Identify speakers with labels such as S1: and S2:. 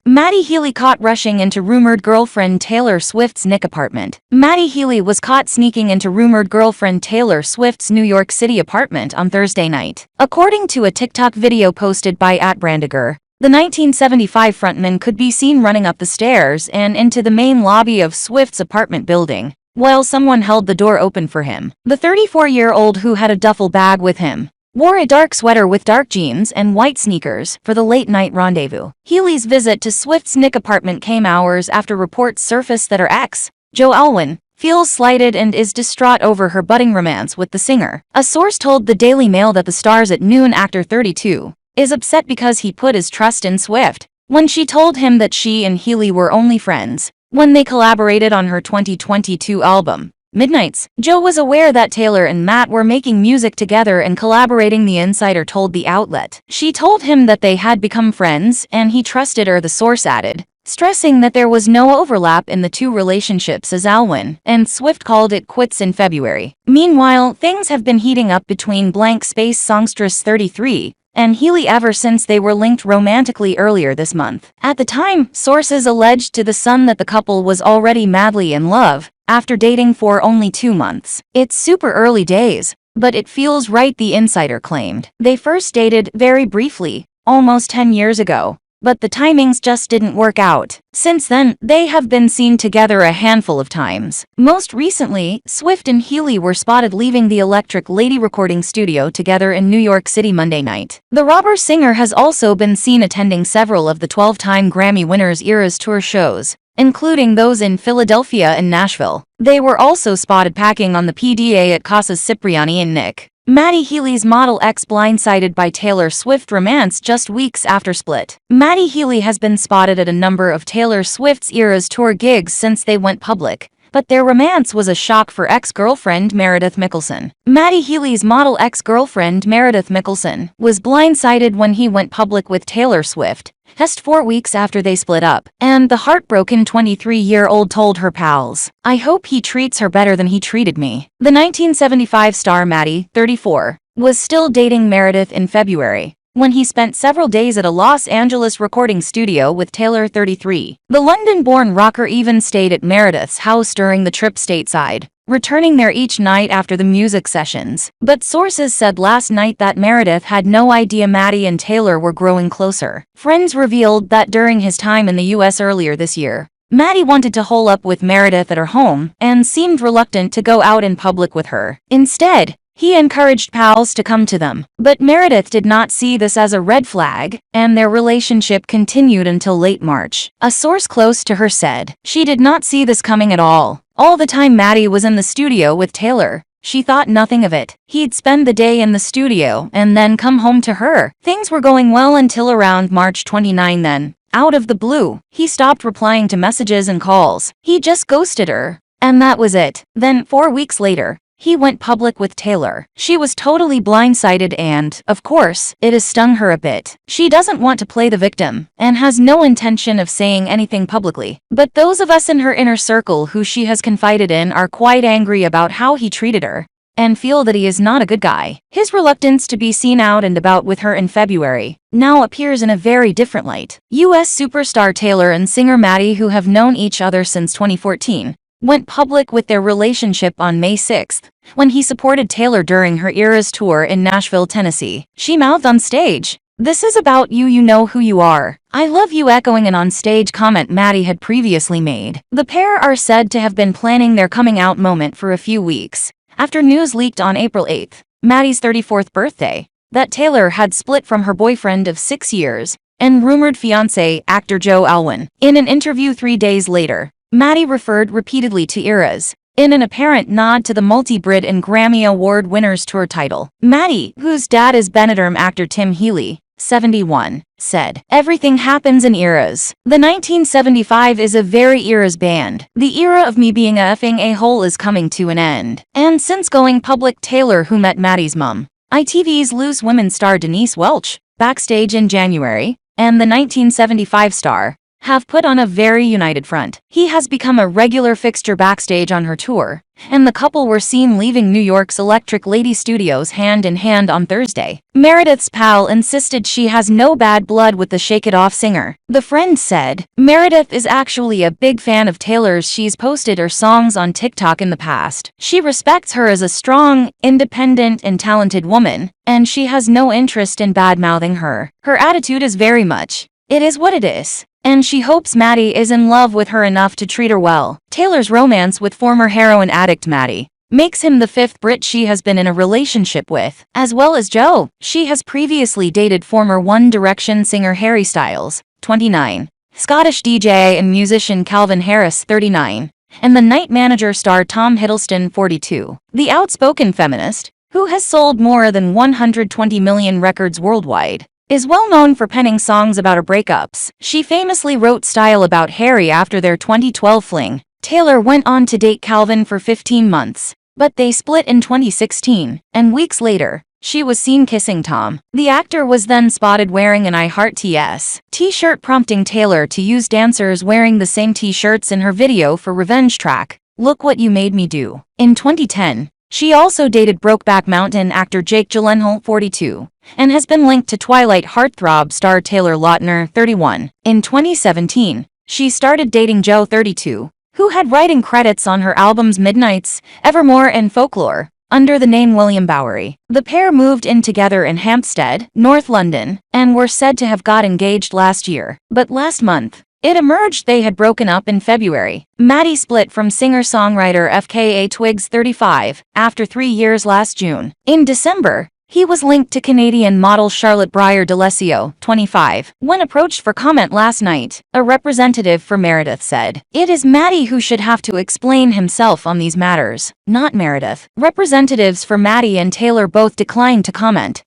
S1: Matty Healy caught rushing into rumored girlfriend Taylor Swift's Nick apartment. Matty Healy was caught sneaking into rumored girlfriend Taylor Swift's New York City apartment on Thursday night. According to a TikTok video posted by @Brandiger, the 1975 frontman could be seen running up the stairs and into the main lobby of Swift's apartment building, while someone held the door open for him. The 34-year-old, who had a duffel bag with him, wore a dark sweater with dark jeans and white sneakers for the late-night rendezvous. Healy's visit to Swift's Nick apartment came hours after reports surfaced that her ex, Joe Alwyn, feels slighted and is distraught over her budding romance with the singer. A source told the Daily Mail that the Stars at Noon actor, 32, is upset because he put his trust in Swift when she told him that she and Healy were only friends when they collaborated on her 2022 album, Midnights. Joe was aware that Taylor and Matt were making music together and collaborating, the insider told the outlet. She told him that they had become friends and he trusted her, the source added, stressing that there was no overlap in the two relationships as Alwyn and Swift called it quits in February. Meanwhile, things have been heating up between blank space songstress 33 and Healy ever since they were linked romantically earlier this month. At the time, sources alleged to The Sun that the couple was already madly in love after dating for only 2 months. It's super early days, but it feels right, the insider claimed. They first dated very briefly, almost 10 years ago, but the timings just didn't work out. Since then, they have been seen together a handful of times. Most recently, Swift and Healy were spotted leaving the Electric Lady recording studio together in New York City Monday night. The robber singer has also been seen attending several of the 12-time Grammy winners' Eras Tour shows, including those in Philadelphia and Nashville. They were also spotted packing on the PDA at Casas Cipriani and Nick. Matty Healy's Model X blindsided by Taylor Swift romance just weeks after split. Matty Healy has been spotted at a number of Taylor Swift's Eras Tour gigs since they went public, but their romance was a shock for ex-girlfriend Meredith Mickelson. Matty Healy's Model X girlfriend Meredith Mickelson was blindsided when he went public with Taylor Swift, just 4 weeks after they split up, and the heartbroken 23-year-old told her pals, "I hope he treats her better than he treated me." The 1975 star Matty, 34, was still dating Meredith in February, when he spent several days at a Los Angeles recording studio with Taylor, 33. The London-born rocker even stayed at Meredith's house during the trip stateside, returning there each night after the music sessions. But sources said last night that Meredith had no idea Matty and Taylor were growing closer. Friends revealed that during his time in the US earlier this year, Matty wanted to hole up with Meredith at her home and seemed reluctant to go out in public with her. Instead, he encouraged pals to come to them. But Meredith did not see this as a red flag, and their relationship continued until late March. A source close to her said, "She did not see this coming at all. All the time Matty was in the studio with Taylor, she thought nothing of it. He'd spend the day in the studio and then come home to her. Things were going well until around March 29. Then, out of the blue, he stopped replying to messages and calls. He just ghosted her. And that was it." Then, 4 weeks later, he went public with Taylor. She was totally blindsided and, of course, it has stung her a bit. She doesn't want to play the victim and has no intention of saying anything publicly. But those of us in her inner circle who she has confided in are quite angry about how he treated her and feel that he is not a good guy. His reluctance to be seen out and about with her in February now appears in a very different light. US superstar Taylor and singer Matty, who have known each other since 2014, went public with their relationship on May 6, when he supported Taylor during her Eras tour in Nashville, Tennessee. She mouthed on stage, "This is about you, you know who you are. I love you," echoing an on-stage comment Matty had previously made. The pair are said to have been planning their coming-out moment for a few weeks, after news leaked on April 8, Matty's 34th birthday, that Taylor had split from her boyfriend of 6 years and rumored fiancé, actor Joe Alwyn. In an interview 3 days later, Matty referred repeatedly to Eras, in an apparent nod to the multi-Brit and Grammy Award winners tour title. Matty, whose dad is Benidorm actor Tim Healy, 71, said, "Everything happens in eras. The 1975 is a very eras band. The era of me being a effing a-hole is coming to an end." And since going public, Taylor, who met Matty's mum, ITV's Loose Women star Denise Welch, backstage in January, and the 1975 star, have put on a very united front. He has become a regular fixture backstage on her tour, and the couple were seen leaving New York's Electric Lady Studios hand in hand on Thursday. Meredith's pal insisted she has no bad blood with the Shake It Off singer. The friend said, "Meredith is actually a big fan of Taylor's. She's posted her songs on TikTok in the past. She respects her as a strong, independent, and talented woman, and she has no interest in bad-mouthing her. Her attitude is very much, 'It is what it is,' and she hopes Matty is in love with her enough to treat her well." Taylor's romance with former heroin addict Matty makes him the fifth Brit she has been in a relationship with, as well as Joe. She has previously dated former One Direction singer Harry Styles, 29, Scottish DJ and musician Calvin Harris, 39, and the Night Manager star Tom Hiddleston, 42. The outspoken feminist, who has sold more than 120 million records worldwide, is well known for penning songs about her breakups. She famously wrote Style about Harry after their 2012 fling. Taylor went on to date Calvin for 15 months, but they split in 2016, and weeks later, she was seen kissing Tom. The actor was then spotted wearing an I Heart TS t-shirt, prompting Taylor to use dancers wearing the same t-shirts in her video for revenge track, Look What You Made Me Do. In 2010, she also dated Brokeback Mountain actor Jake Gyllenhaal, 42, and has been linked to Twilight heartthrob star Taylor Lautner, 31. In 2017, she started dating Joe, 32, who had writing credits on her albums Midnights, Evermore, and Folklore, under the name William Bowery. The pair moved in together in Hampstead, North London, and were said to have got engaged last year. But last month, it emerged they had broken up in February. Matty split from singer-songwriter FKA Twigs, 35, after 3 years last June. In December, he was linked to Canadian model Charlotte Breyer D'Alessio, 25. When approached for comment last night, a representative for Meredith said, "It is Matty who should have to explain himself on these matters, not Meredith." Representatives for Matty and Taylor both declined to comment.